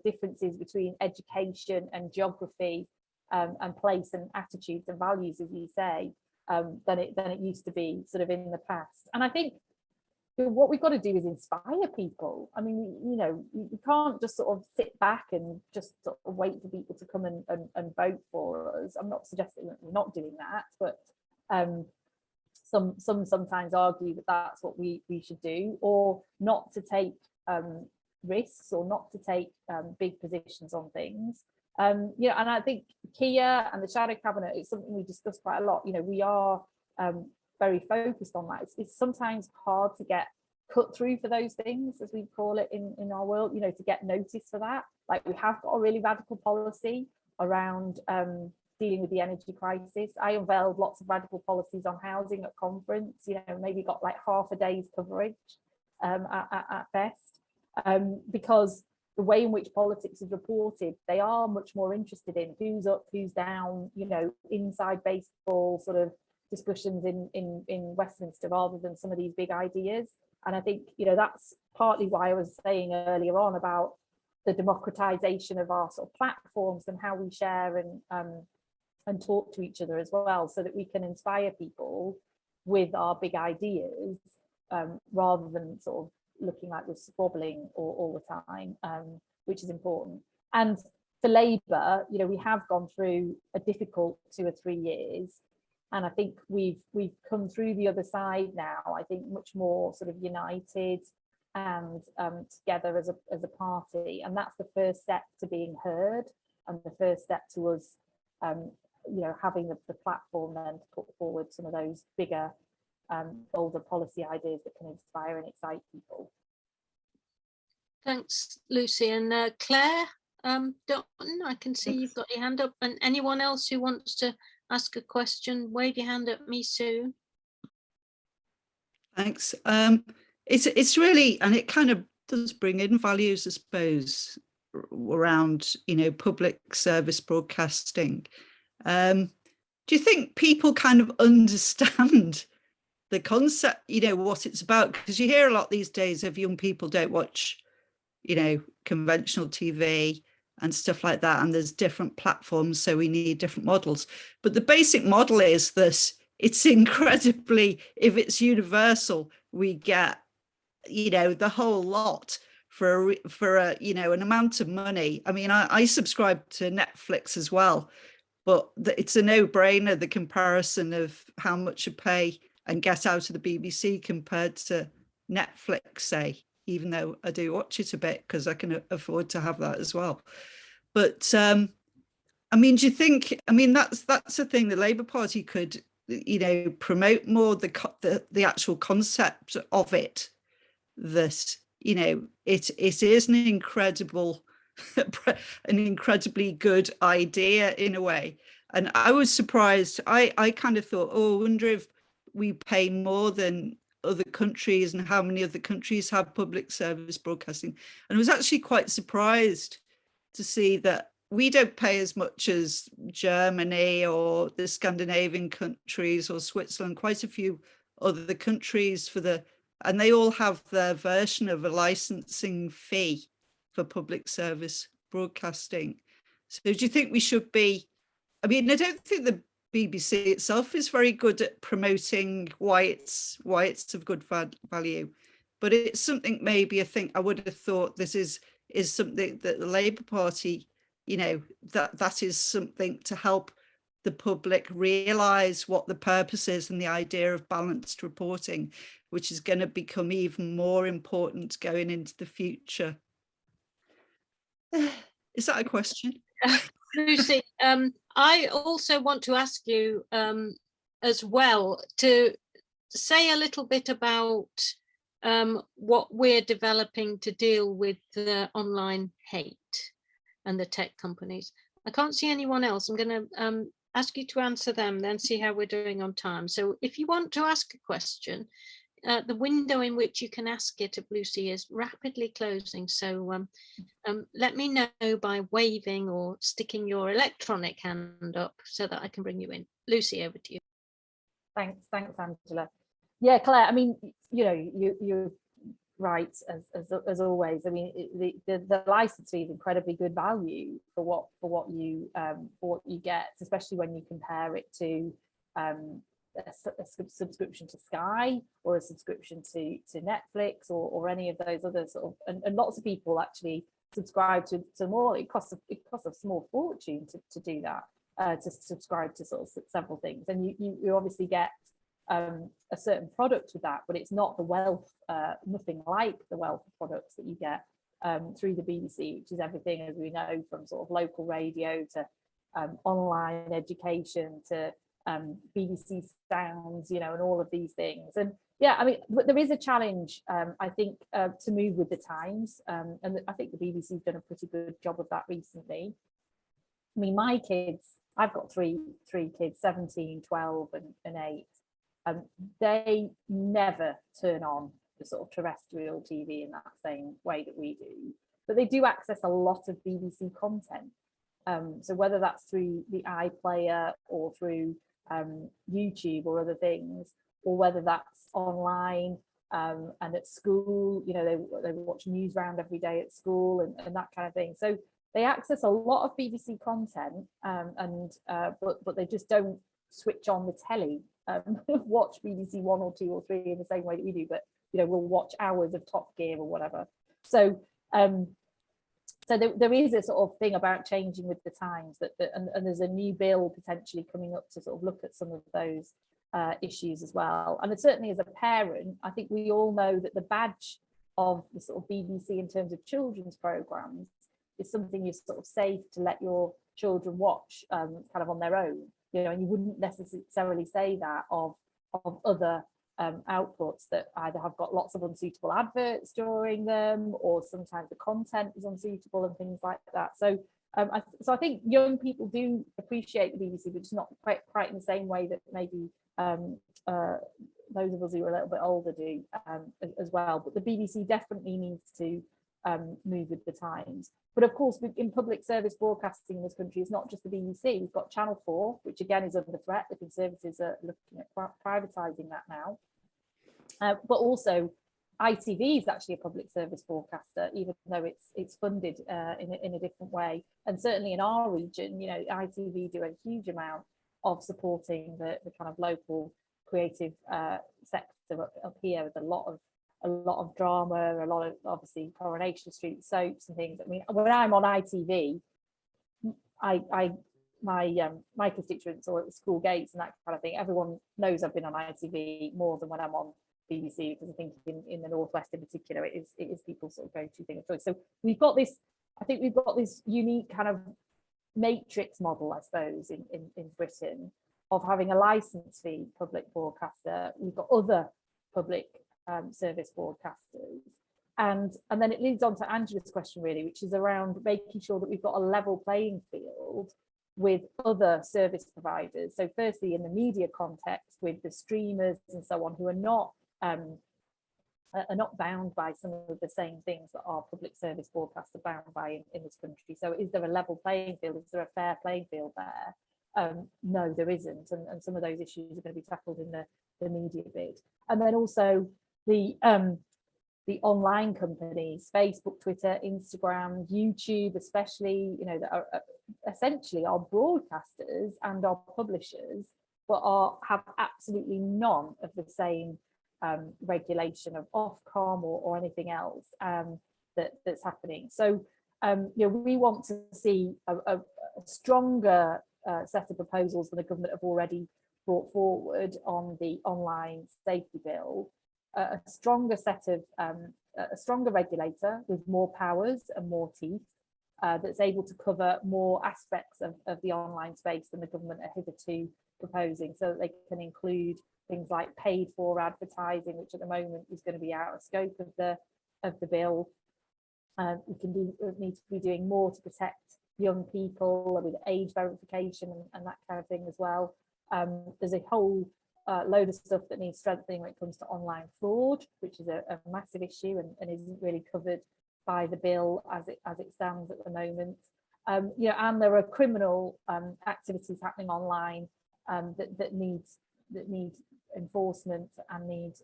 differences between education and geography, and place and attitudes and values, as you say, than it used to be sort of in the past. And I think what we've got to do is inspire people. I mean, you can't just sort of sit back and just sort of wait for people to come and vote for us. I'm not suggesting that we're not doing that, but some sometimes argue that that's what we should do, or not to take risks, or not to take big positions on things. And I think Kia and the Shadow Cabinet is something we discuss quite a lot. We are very focused on that. It's sometimes hard to get cut through for those things, as we call it in our world, to get notice for that. Like, we have got a really radical policy around dealing with the energy crisis. I unveiled lots of radical policies on housing at conference, maybe got like half a day's coverage at best, because the way in which politics is reported, they are much more interested in who's up, who's down, inside baseball sort of discussions in Westminster, rather than some of these big ideas. And I think that's partly why I was saying earlier on about the democratization of our sort of platforms and how we share and talk to each other as well, so that we can inspire people with our big ideas, rather than sort of looking like we're squabbling all the time, which is important. And for Labour, we have gone through a difficult 2 or 3 years, and I think we've come through the other side now, I think much more sort of united and together as a party. And that's the first step to being heard, and the first step to us having the platform then to put forward some of those bigger, bolder policy ideas that can inspire and excite people. Thanks, Lucy. And Claire Dotton, I can see you've got your hand up. And anyone else who wants to ask a question, wave your hand at me, Sue. Thanks. It's really, and it kind of does bring in values, I suppose, around public service broadcasting. Do you think people kind of understand the concept, what it's about? Because you hear a lot these days of young people don't watch conventional TV and stuff like that, and there's different platforms, so we need different models. But the basic model is this: it's incredibly, if it's universal, we get the whole lot for an amount of money. I mean, I subscribe to Netflix as well, but it's a no-brainer, the comparison of how much I pay and get out of the BBC compared to Netflix, say, even though I do watch it a bit because I can afford to have that as well. But I mean, do you think, that's the thing the Labour Party could, promote more the actual concept of it, that, it is an incredibly good idea in a way. And I was surprised. I kind of thought, I wonder if we pay more than other countries and how many other countries have public service broadcasting. And I was actually quite surprised to see that we don't pay as much as Germany or the Scandinavian countries or Switzerland, quite a few other countries and they all have their version of a licensing fee for public service broadcasting. So do you think we should be, I don't think the BBC itself is very good at promoting why it's of good value, but it's something maybe I would have thought this is something that the Labour Party, that is something to help the public realise what the purpose is and the idea of balanced reporting, which is going to become even more important going into the future. Is that a question? Lucy, I also want to ask you as well to say a little bit about what we're developing to deal with the online hate and the tech companies. I can't see anyone else. I'm going to ask you to answer them, then see how we're doing on time. So if you want to ask a question, the window in which you can ask it of Lucy is rapidly closing. So let me know by waving or sticking your electronic hand up so that I can bring you in. Lucy, over to you. Thanks, Angela. Yeah, Claire, I mean, you know, you're right, as always. I mean, the license fee is incredibly good value for what you get, especially when you compare it to a subscription to Sky or a subscription to Netflix or any of those other sort of, and lots of people actually subscribe to more. It costs a small fortune to do that, to subscribe to sort of several things, and you obviously get a certain product with that, but it's not the wealth, nothing like the wealth of products that you get through the BBC, which is everything, as we know, from sort of local radio to online education to BBC Sounds, you know, and all of these things. And yeah, I mean, but there is a challenge, I think, to move with the times, and I think the BBC's done a pretty good job of that recently. I mean, my kids, I've got three kids, 17, 12 and 8. They never turn on the sort of terrestrial TV in that same way that we do, but they do access a lot of BBC content. So whether that's through the iPlayer or through YouTube or other things, or whether that's online and at school, you know, they watch Newsround every day at school and that kind of thing. So they access a lot of BBC content, but they just don't switch on the telly, watch BBC 1 or 2 or 3 in the same way that we do, but you know, we'll watch hours of Top Gear or whatever. So so there is a sort of thing about changing with the times, and there's a new bill potentially coming up to sort of look at some of those issues as well. And certainly as a parent, I think we all know that the badge of the sort of BBC in terms of children's programmes is something you're sort of safe to let your children watch kind of on their own, you know, and you wouldn't necessarily say that of other outputs that either have got lots of unsuitable adverts during them, or sometimes the content is unsuitable and things like that. So I think young people do appreciate the BBC, but just not quite in the same way that maybe those of us who are a little bit older do as well. But the BBC definitely needs to move with the times. But of course, in public service broadcasting in this country, it's not just the BBC. We've got Channel 4, which again is under threat. The Conservatives are looking at privatising that now. But also ITV is actually a public service broadcaster, even though it's funded in a different way. And certainly in our region, you know, ITV do a huge amount of supporting the kind of local creative sector up here, with a lot of drama, a lot of obviously Coronation Street soaps and things. I mean, when I'm on ITV, my constituents or at the school gates and that kind of thing, everyone knows I've been on ITV more than when I'm on BBC, because I think in the Northwest in particular, it is people's sort of go-to thing of choice. So we've got this, I think we've got this unique kind of matrix model, I suppose, in Britain, of having a license fee public broadcaster. We've got other public service broadcasters, and then it leads on to Angela's question really, which is around making sure that we've got a level playing field with other service providers. So firstly, in the media context, with the streamers and so on, who are not bound by some of the same things that our public service broadcasts are bound by in this country. So is there a level playing field? Is there a fair playing field there? No, there isn't, and some of those issues are going to be tackled in the media bid. And then also the online companies, Facebook, Twitter, Instagram, YouTube, especially, you know, that are essentially our broadcasters and our publishers, but have absolutely none of the same regulation of Ofcom or anything else that's happening. So you know, we want to see a stronger set of proposals than the government have already brought forward on the online safety bill, a stronger set of a stronger regulator with more powers and more teeth, that's able to cover more aspects of the online space than the government are hitherto proposing, so that they can include things like paid for advertising, which at the moment is going to be out of scope of the bill. We need to be doing more to protect young people with age verification and that kind of thing as well. There's a whole a load of stuff that needs strengthening when it comes to online fraud, which is a massive issue and isn't really covered by the bill as it stands at the moment. You know, and there are criminal activities happening online that need enforcement and need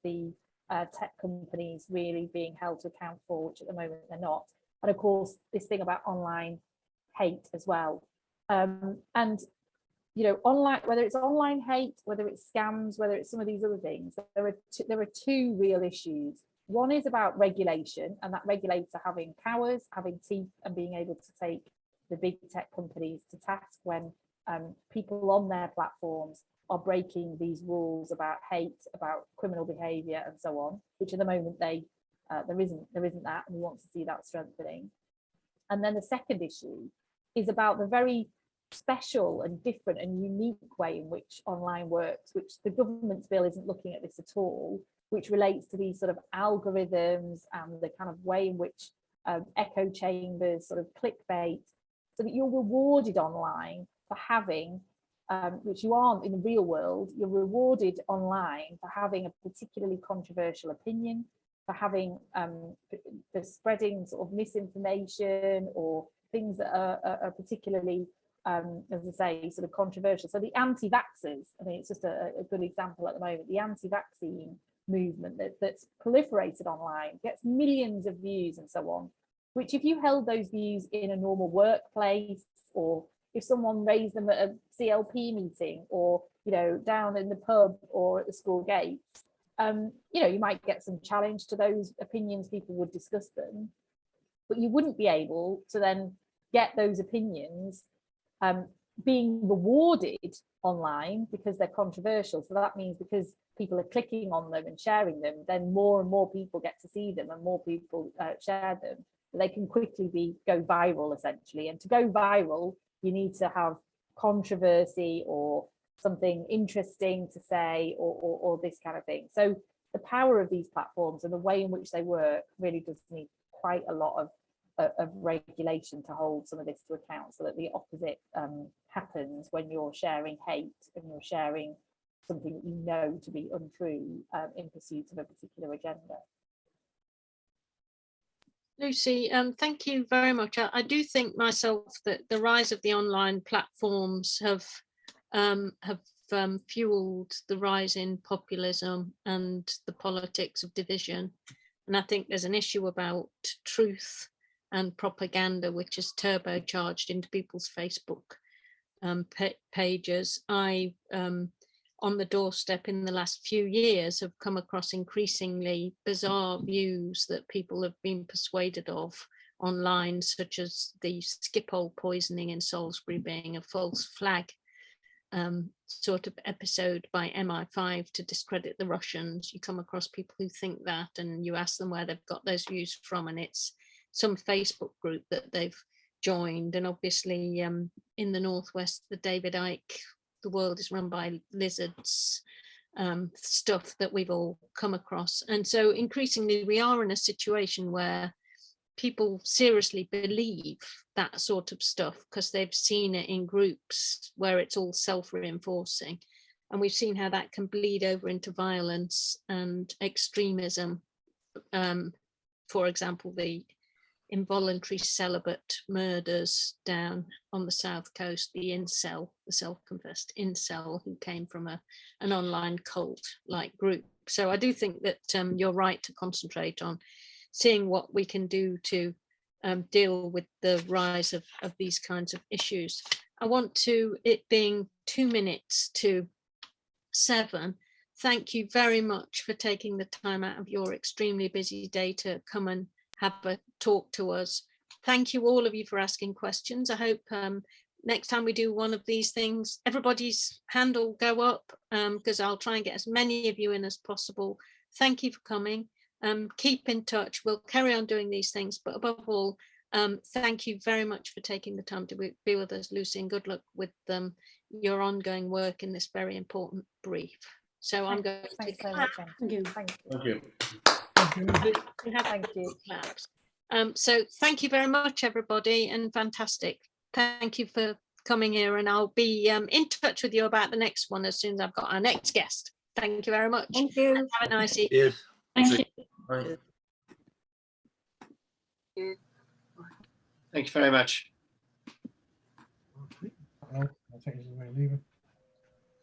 the tech companies really being held to account for, which at the moment they're not. And of course, this thing about online hate as well. And you know, online, whether it's online hate, whether it's scams, whether it's some of these other things, there are two real issues. One is about regulation, and that regulators are having powers, having teeth, and being able to take the big tech companies to task when people on their platforms are breaking these rules about hate, about criminal behaviour, and so on. Which at the moment there isn't that, and we want to see that strengthening. And then the second issue is about the very special and different and unique way in which online works, which the government's bill isn't looking at this at all, which relates to these sort of algorithms and the kind of way in which echo chambers, sort of clickbait, so that you're rewarded online for having, which you aren't in the real world, you're rewarded online for having a particularly controversial opinion, for having, for spreading sort of misinformation or things that are particularly, as I say, sort of controversial. So the anti-vaxxers, I mean, it's just a good example at the moment, the anti-vaccine movement that's proliferated online, gets millions of views and so on, which if you held those views in a normal workplace, or if someone raised them at a CLP meeting, or, you know, down in the pub or at the school gates, you know, you might get some challenge to those opinions, people would discuss them, but you wouldn't be able to then get those opinions being rewarded online because they're controversial. So that means because people are clicking on them and sharing them, then more and more people get to see them and more people share them. They can quickly go viral, essentially. And to go viral, you need to have controversy or something interesting to say, or this kind of thing. So the power of these platforms and the way in which they work really does need quite a lot of regulation to hold some of this to account, so that the opposite happens when you're sharing hate and you're sharing something that you know to be untrue in pursuit of a particular agenda. Lucy, thank you very much. I do think myself that the rise of the online platforms have fueled the rise in populism and the politics of division. And I think there's an issue about truth and propaganda, which is turbocharged into people's Facebook pages. I, on the doorstep in the last few years, have come across increasingly bizarre views that people have been persuaded of online, such as the Schiphol poisoning in Salisbury being a false flag sort of episode by MI5 to discredit the Russians. You come across people who think that, and you ask them where they've got those views from, and it's some Facebook group that they've joined. And obviously in the Northwest, the David Icke, the world is run by lizards stuff that we've all come across. And so increasingly we are in a situation where people seriously believe that sort of stuff because they've seen it in groups where it's all self-reinforcing. And we've seen how that can bleed over into violence and extremism. For example, the involuntary celibate murders down on the south coast, the incel, the self-confessed incel who came from an online cult like group. So I do think that you're right to concentrate on seeing what we can do to deal with the rise of these kinds of issues. I want to, it being 2 minutes to 7, thank you very much for taking the time out of your extremely busy day to come and have a talk to us. Thank you all of you for asking questions. I hope next time we do one of these things, everybody's hand will go up because I'll try and get as many of you in as possible. Thank you for coming. Keep in touch. We'll carry on doing these things, but above all, thank you very much for taking the time to be with us, Lucy, and good luck with your ongoing work in this very important brief. So I'm going to thank you. Thank you. Thank you. Thank you. So thank you very much, everybody, and fantastic. Thank you for coming here, and I'll be in touch with you about the next one as soon as I've got our next guest. Thank you very much. Thank you. And have a nice evening. Yes. Thank you. Right. Thank you very much. I think this is where you leave it.